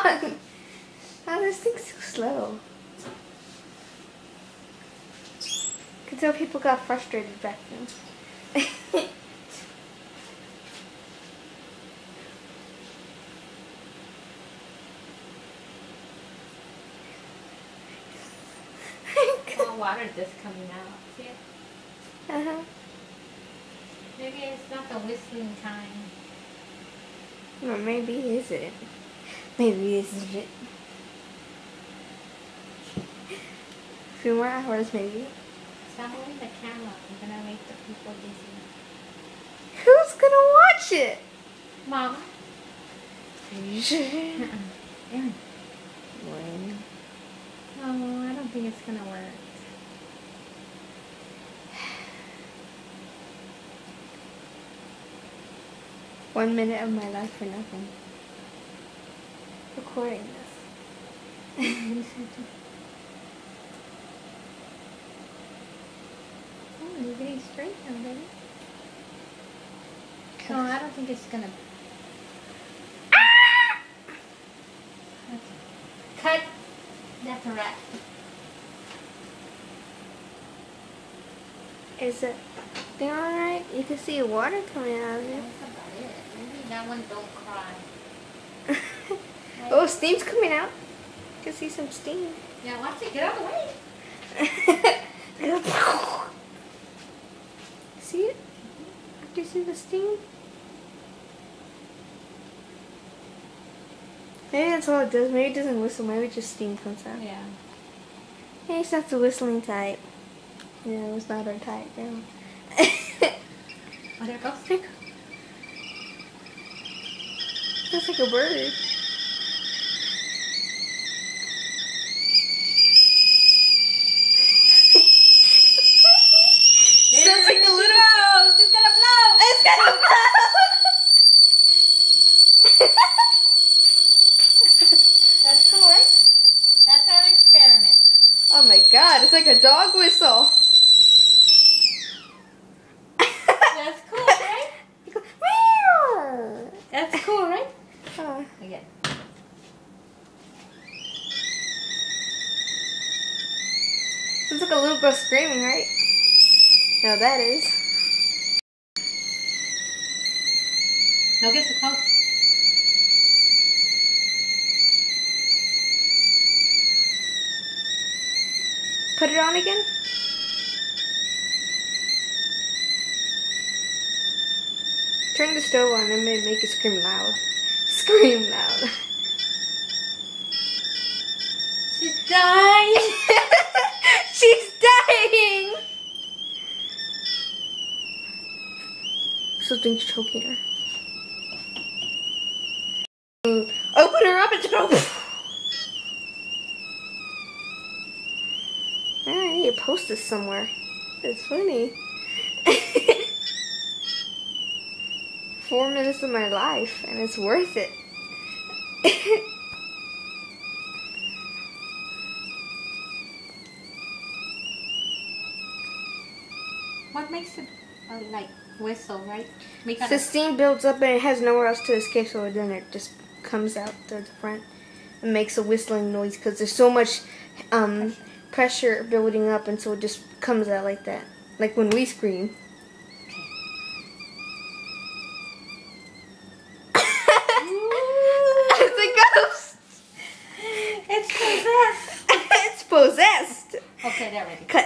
on. Oh, this thing's so slow. Could tell people got frustrated back then. More water just coming out. See it? Uh-huh. Maybe it's not the whistling time. Or maybe is it? Maybe this is it. A few more hours, maybe. Stop moving the camera. I'm gonna make the people dizzy. Who's gonna watch it? Mom. Are you sure? Aaron. No, I don't think it's gonna work. One minute of my life for nothing. Recording this. Oh, you're getting straight now, baby. No, I don't think it's gonna. Cut. That's a wrap. Is the thing alright? You can see water coming out of it. That's about it. Maybe that one don't cry. Oh, steam's coming out. You can see some steam. Yeah, watch it. Get out of the way. See it? Do you see the steam? Maybe that's all it does. Maybe it doesn't whistle. Maybe just steam comes out. Yeah. Maybe it's not the whistling type. Yeah, it's not our type now. Oh, there it goes. That's like a bird. Sounds like a little. It's gonna blow. It's gonna That's cool, right? That's our experiment. Oh my god, it's like a dog whistle. That's cool, right? You go, meow. That's cool, right? Oh. Again. Sounds like a little girl screaming, right? No, that is. Don't get so close. Put it on again. Turn the stove on and make it scream loud. Scream loud. She's dying. She's dying! Something's choking her. Open her up and throw. I need to post this somewhere. It's funny. 4 minutes of my life, and it's worth it. What makes it like whistle, right? We The gotta. steam builds up and it has nowhere else to escape, so then it just comes out to the front and makes a whistling noise because there's so much pressure building up, and so it just comes out like that, like when we scream. It's a ghost. It's possessed. It's possessed. Okay, there we go. Cut.